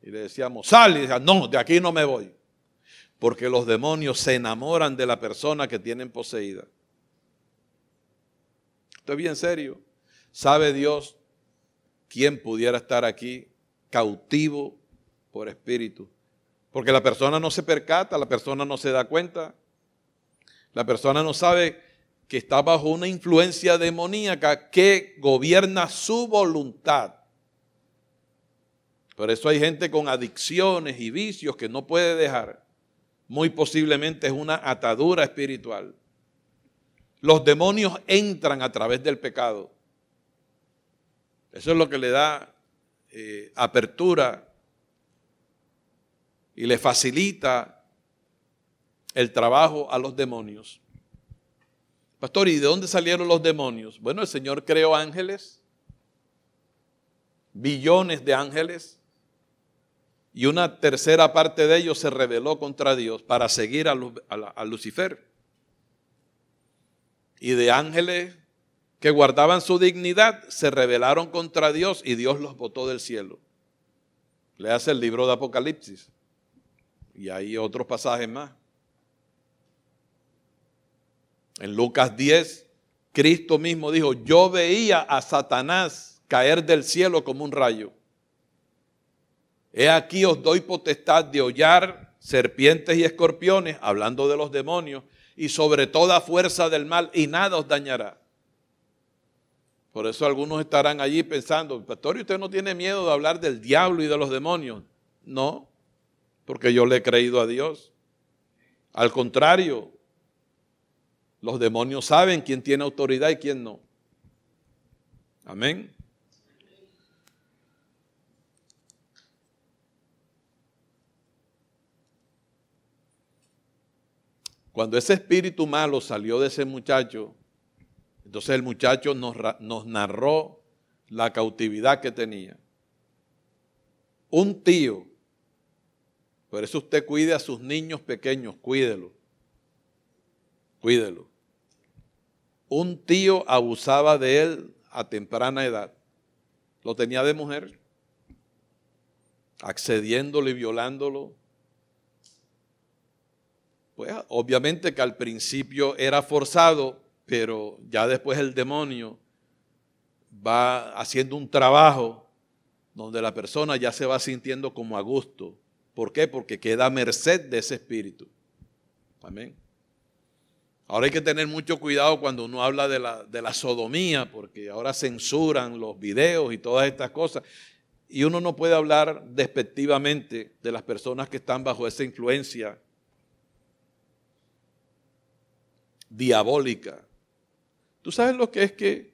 Y le decíamos, sal. Y decía, no, de aquí no me voy. Porque los demonios se enamoran de la persona que tienen poseída. Esto es bien serio. ¿Sabe Dios quién pudiera estar aquí cautivo por espíritu? Porque la persona no se percata, la persona no se da cuenta. La persona no sabe que está bajo una influencia demoníaca que gobierna su voluntad. Por eso hay gente con adicciones y vicios que no puede dejar. Muy posiblemente es una atadura espiritual. Los demonios entran a través del pecado. Eso es lo que le da apertura y le facilita el trabajo a los demonios. Pastor, ¿y de dónde salieron los demonios? Bueno, el Señor creó ángeles, billones de ángeles, y una tercera parte de ellos se rebeló contra Dios para seguir a Lucifer. Y de ángeles que guardaban su dignidad se rebelaron contra Dios y Dios los botó del cielo. Léase el libro de Apocalipsis y hay otros pasajes más. En Lucas 10, Cristo mismo dijo, yo veía a Satanás caer del cielo como un rayo. He aquí os doy potestad de hollar serpientes y escorpiones, hablando de los demonios, y sobre toda fuerza del mal, y nada os dañará. Por eso algunos estarán allí pensando, pastor, ¿y usted no tiene miedo de hablar del diablo y de los demonios? No, porque yo le he creído a Dios. Al contrario, Los demonios saben quién tiene autoridad y quién no. Amén. Cuando ese espíritu malo salió de ese muchacho, entonces el muchacho nos narró la cautividad que tenía. Un tío, por eso usted cuide a sus niños pequeños, cuídelo. Cuídelo. Un tío abusaba de él a temprana edad. Lo tenía de mujer, accediéndole y violándolo. Pues obviamente que al principio era forzado, pero ya después el demonio va haciendo un trabajo donde la persona ya se va sintiendo como a gusto. ¿Por qué? Porque queda a merced de ese espíritu. Amén. Ahora hay que tener mucho cuidado cuando uno habla de la sodomía, porque ahora censuran los videos y todas estas cosas. Y uno no puede hablar despectivamente de las personas que están bajo esa influencia diabólica. ¿Tú sabes lo que es que,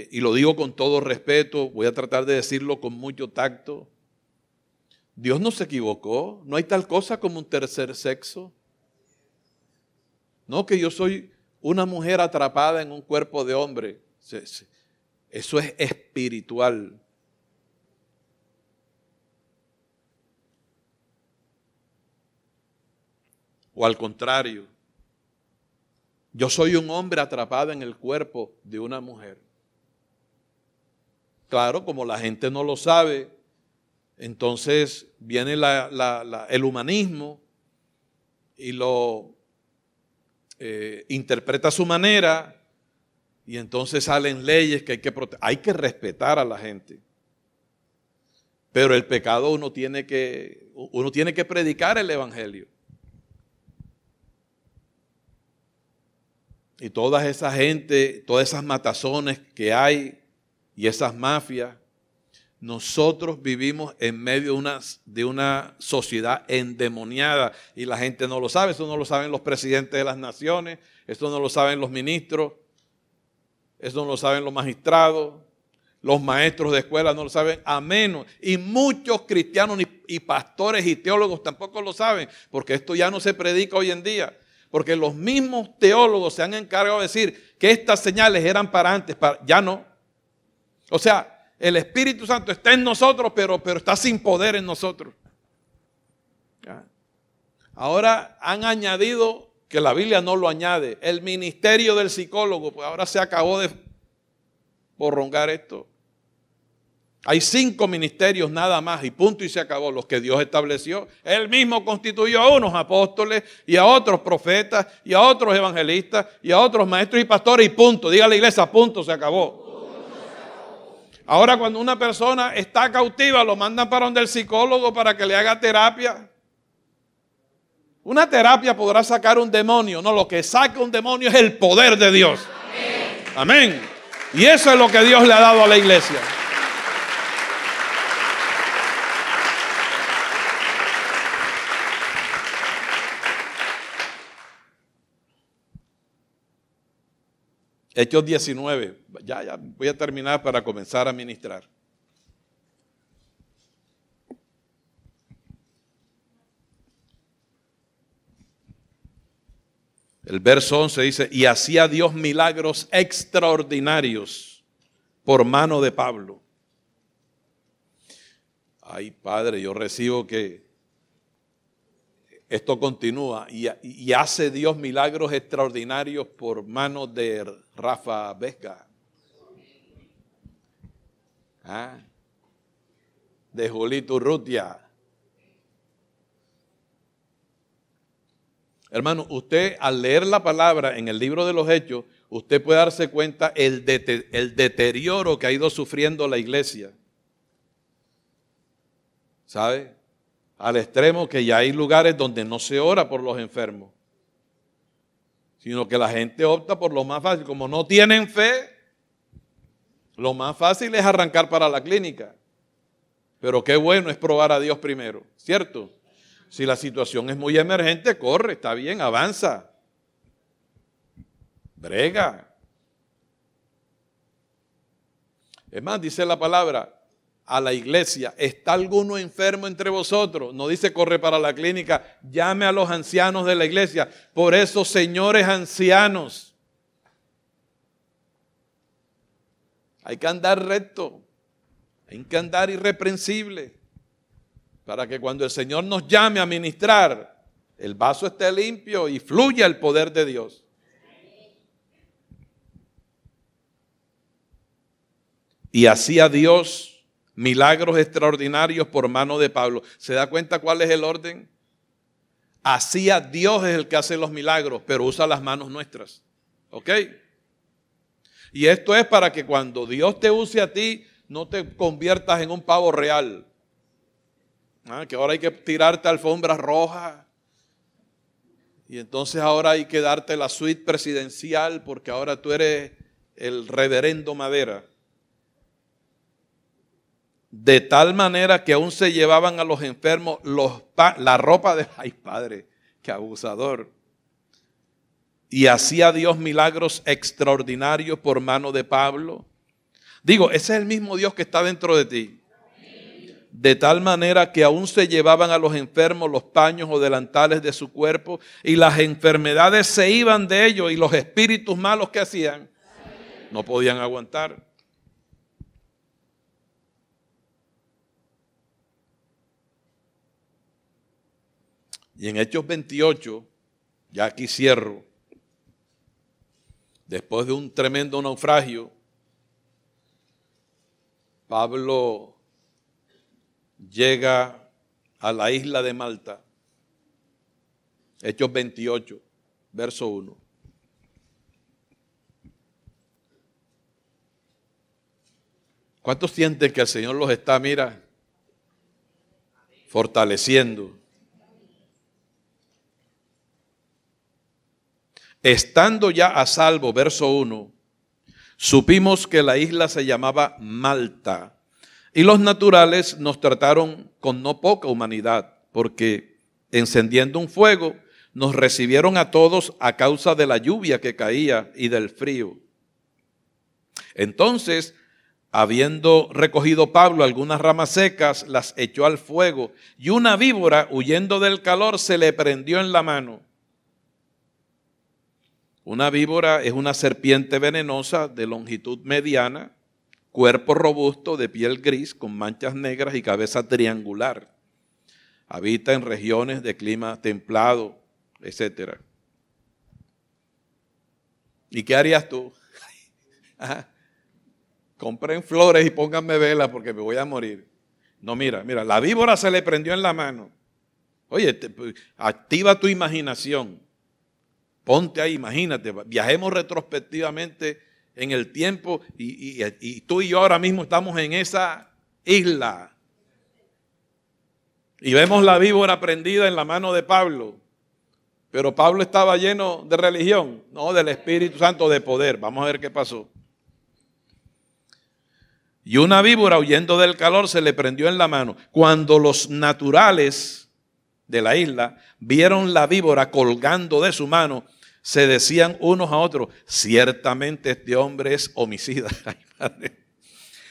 y lo digo con todo respeto, voy a tratar de decirlo con mucho tacto, Dios no se equivocó, no hay tal cosa como un tercer sexo. No, que yo soy una mujer atrapada en un cuerpo de hombre. Eso es espiritual. O al contrario, yo soy un hombre atrapado en el cuerpo de una mujer. Claro, como la gente no lo sabe, entonces viene el humanismo y lo interpreta a su manera, y entonces salen leyes que hay que respetar a la gente. Pero el pecado uno tiene que predicar el evangelio. Y toda esa gente, todas esas matazones que hay y esas mafias, nosotros vivimos en medio de una sociedad endemoniada y la gente no lo sabe. Eso no lo saben los presidentes de las naciones, eso no lo saben los ministros, eso no lo saben los magistrados, los maestros de escuela no lo saben, a menos. Y muchos cristianos y pastores y teólogos tampoco lo saben, porque esto ya no se predica hoy en día. Porque los mismos teólogos se han encargado de decir que estas señales eran para antes, ya no. O sea, el Espíritu Santo está en nosotros, pero está sin poder en nosotros. ¿Ya? Ahora han añadido, que la Biblia no lo añade, el ministerio del psicólogo, pues ahora se acabó de borrongar esto. Hay 5 ministerios nada más y punto y se acabó, los que Dios estableció. Él mismo constituyó a unos apóstoles y a otros profetas y a otros evangelistas y a otros maestros y pastores y punto. Diga a la iglesia, punto, se acabó. Ahora cuando una persona está cautiva lo mandan para donde el psicólogo para que le haga terapia. Una terapia podrá sacar un demonio, no, lo que saca un demonio es el poder de Dios. Amén. Y eso es lo que Dios le ha dado a la iglesia. Hechos 19, ya voy a terminar para comenzar a ministrar. El verso 11 dice, y hacía Dios milagros extraordinarios por mano de Pablo. Ay, Padre, yo recibo que esto continúa y hace Dios milagros extraordinarios por mano de Rafa Vesga. De Julito Urrutia. Hermano, usted al leer la palabra en el libro de los Hechos, usted puede darse cuenta el deterioro que ha ido sufriendo la iglesia. ¿Sabe? Al extremo que ya hay lugares donde no se ora por los enfermos, sino que la gente opta por lo más fácil. Como no tienen fe, lo más fácil es arrancar para la clínica. Pero qué bueno es probar a Dios primero, ¿cierto? Si la situación es muy emergente, corre, está bien, avanza. brega. Es más, dice la palabra a la iglesia, ¿está alguno enfermo entre vosotros? No dice corre para la clínica, llame a los ancianos de la iglesia. Por eso, señores ancianos, hay que andar recto, hay que andar irreprensible, para que cuando el Señor nos llame a ministrar, el vaso esté limpio y fluya el poder de Dios. Y hacía Dios milagros extraordinarios por mano de Pablo. ¿Se da cuenta cuál es el orden? Hacía Dios es el que hace los milagros, pero usa las manos nuestras. ¿Ok? Y esto es para que cuando Dios te use a ti, no te conviertas en un pavo real. Que ahora hay que tirarte alfombras rojas. Y entonces ahora hay que darte la suite presidencial porque ahora tú eres el reverendo Madera. De tal manera que aún se llevaban a los enfermos la ropa de... ¡Ay, padre! ¡Qué abusador! Y hacía Dios milagros extraordinarios por mano de Pablo. Digo, ese es el mismo Dios que está dentro de ti. De tal manera que aún se llevaban a los enfermos los paños o delantales de su cuerpo y las enfermedades se iban de ellos y los espíritus malos que hacían no podían aguantar. Y en Hechos 28, ya aquí cierro, después de un tremendo naufragio, Pablo llega a la isla de Malta. Hechos 28, verso 1. ¿Cuántos sienten que el Señor los está, fortaleciendo? Estando ya a salvo, verso 1, supimos que la isla se llamaba Malta y los naturales nos trataron con no poca humanidad, porque encendiendo un fuego nos recibieron a todos a causa de la lluvia que caía y del frío. Entonces, habiendo recogido Pablo algunas ramas secas, las echó al fuego y una víbora, huyendo del calor, se le prendió en la mano. Una víbora es una serpiente venenosa de longitud mediana, cuerpo robusto, de piel gris, con manchas negras y cabeza triangular. Habita en regiones de clima templado, etc. ¿Y qué harías tú? Compren flores y pónganme velas porque me voy a morir. No, mira, la víbora se le prendió en la mano. Oye, activa tu imaginación. Ponte ahí, imagínate, viajemos retrospectivamente en el tiempo y tú y yo ahora mismo estamos en esa isla. Y vemos la víbora prendida en la mano de Pablo. Pero Pablo estaba lleno de religión, no del Espíritu Santo, de poder. Vamos a ver qué pasó. Y una víbora, huyendo del calor, se le prendió en la mano. Cuando los naturales de la isla vieron la víbora colgando de su mano, se decían unos a otros, ciertamente este hombre es homicida,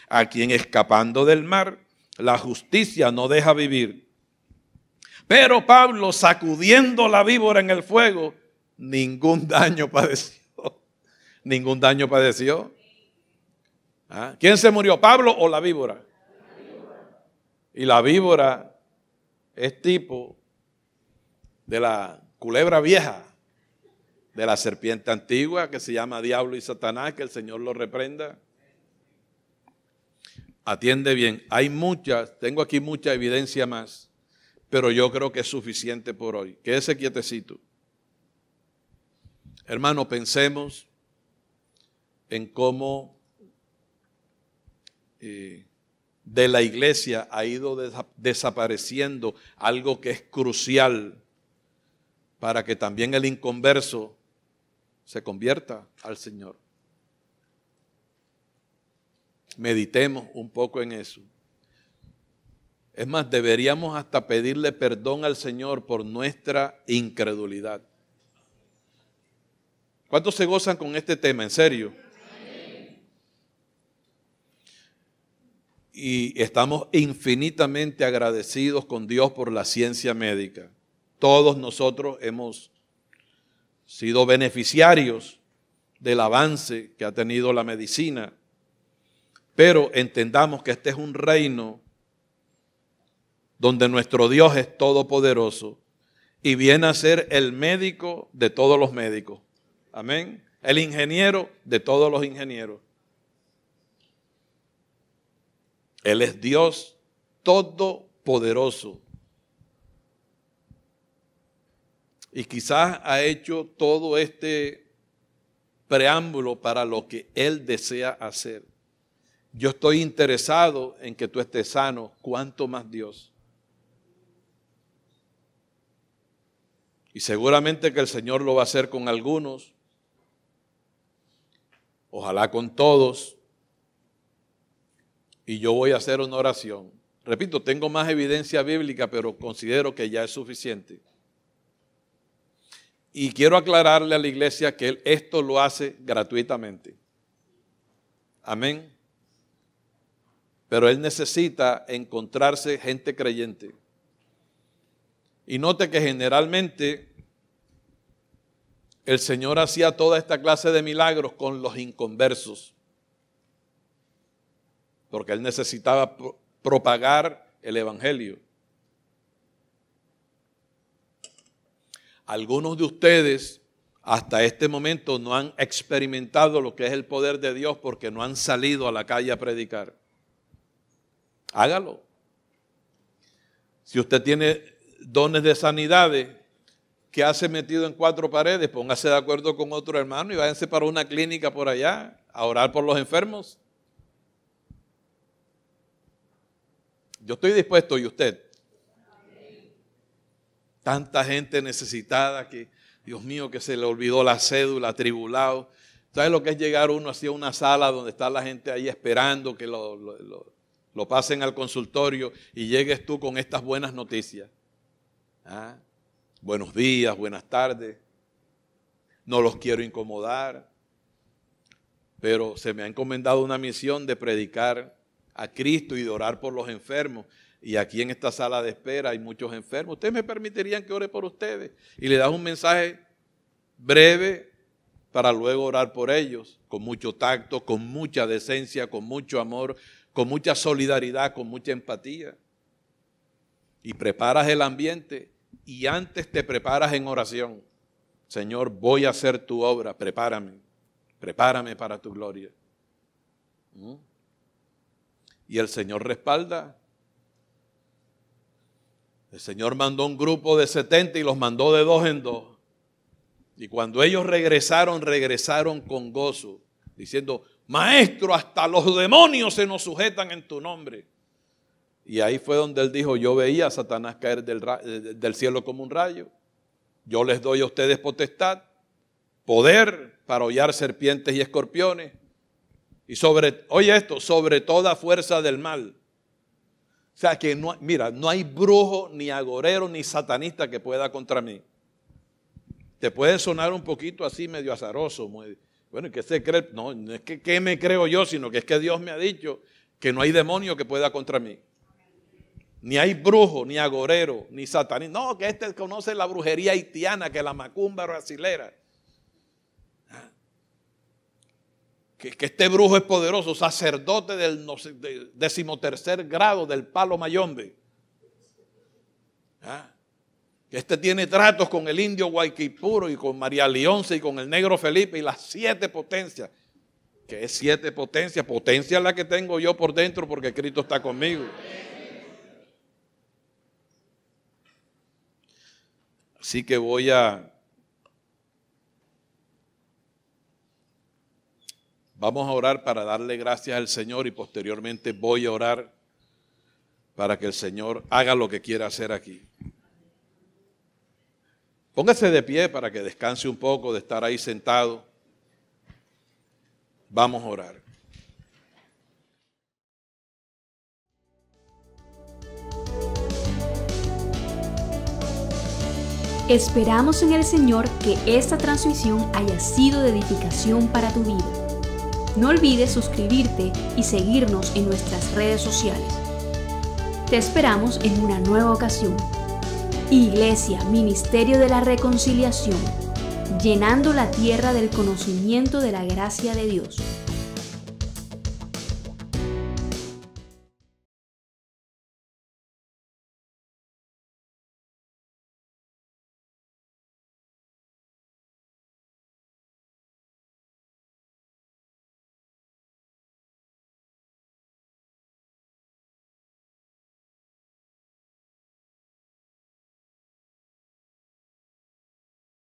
a quien escapando del mar la justicia no deja vivir. Pero Pablo, sacudiendo la víbora en el fuego, ningún daño padeció. Ningún daño padeció. ¿Quién se murió, Pablo o la víbora? Y la víbora es tipo de la culebra vieja, de la serpiente antigua que se llama Diablo y Satanás, que el Señor lo reprenda. Atiende bien, tengo aquí mucha evidencia más, pero yo creo que es suficiente por hoy. Quédese quietecito. Hermano, pensemos en cómo de la iglesia ha ido desapareciendo algo que es crucial para que también el inconverso se convierta al Señor. Meditemos un poco en eso. Es más, deberíamos hasta pedirle perdón al Señor por nuestra incredulidad. ¿Cuántos se gozan con este tema? ¿En serio? Y estamos infinitamente agradecidos con Dios por la ciencia médica. Todos nosotros hemos sido beneficiarios del avance que ha tenido la medicina, pero entendamos que este es un reino donde nuestro Dios es todopoderoso y viene a ser el médico de todos los médicos. Amén. El ingeniero de todos los ingenieros. Él es Dios todopoderoso. Y quizás ha hecho todo este preámbulo para lo que Él desea hacer. Yo estoy interesado en que tú estés sano, cuánto más Dios. Y seguramente que el Señor lo va a hacer con algunos, ojalá con todos. Y yo voy a hacer una oración. Repito, tengo más evidencia bíblica, pero considero que ya es suficiente. Y quiero aclararle a la iglesia que Él esto lo hace gratuitamente. Amén. Pero Él necesita encontrarse gente creyente. Y note que generalmente el Señor hacía toda esta clase de milagros con los inconversos. Porque Él necesitaba propagar el evangelio. Algunos de ustedes hasta este momento no han experimentado lo que es el poder de Dios porque no han salido a la calle a predicar. Hágalo. Si usted tiene dones de sanidades, ¿qué hace metido en cuatro paredes? Póngase de acuerdo con otro hermano y váyanse para una clínica por allá a orar por los enfermos. Yo estoy dispuesto, ¿y usted? Tanta gente necesitada que, Dios mío, que se le olvidó la cédula, atribulado. ¿Sabes lo que es llegar uno hacia una sala donde está la gente ahí esperando que lo pasen al consultorio y llegues tú con estas buenas noticias? ¿Ah? Buenos días, buenas tardes. No los quiero incomodar, pero se me ha encomendado una misión de predicar a Cristo y de orar por los enfermos. Y aquí en esta sala de espera hay muchos enfermos. ¿Ustedes me permitirían que ore por ustedes? Y le das un mensaje breve para luego orar por ellos, con mucho tacto, con mucha decencia, con mucho amor, con mucha solidaridad, con mucha empatía. Y preparas el ambiente y antes te preparas en oración. Señor, voy a hacer tu obra, prepárame para tu gloria. Y el Señor respalda. El Señor mandó un grupo de 70 y los mandó de 2 en 2. Y cuando ellos regresaron con gozo, diciendo, Maestro, hasta los demonios se nos sujetan en tu nombre. Y ahí fue donde él dijo, yo veía a Satanás caer del cielo como un rayo. Yo les doy a ustedes potestad, poder para hollar serpientes y escorpiones. Y sobre toda fuerza del mal. O sea que no hay brujo, ni agorero, ni satanista que pueda contra mí. Te puede sonar un poquito así medio azaroso. Bueno, ¿qué se cree? No es que me creo yo, sino que es que Dios me ha dicho que no hay demonio que pueda contra mí. Ni hay brujo, ni agorero, ni satanista. No, que conoce la brujería haitiana, que la macumba brasilera. Que este brujo es poderoso, sacerdote del 13º grado del Palo Mayombe. Que este tiene tratos con el indio Guayquipuro y con María Leonce y con el negro Felipe y las 7 potencias. Que es 7 potencias, potencia es la que tengo yo por dentro porque Cristo está conmigo. Así que vamos a orar para darle gracias al Señor y posteriormente voy a orar para que el Señor haga lo que quiera hacer aquí. Póngase de pie para que descanse un poco de estar ahí sentado. Vamos a orar. Esperamos en el Señor que esta transmisión haya sido de edificación para tu vida. No olvides suscribirte y seguirnos en nuestras redes sociales. Te esperamos en una nueva ocasión. Iglesia, Ministerio de la Reconciliación, llenando la tierra del conocimiento de la gracia de Dios.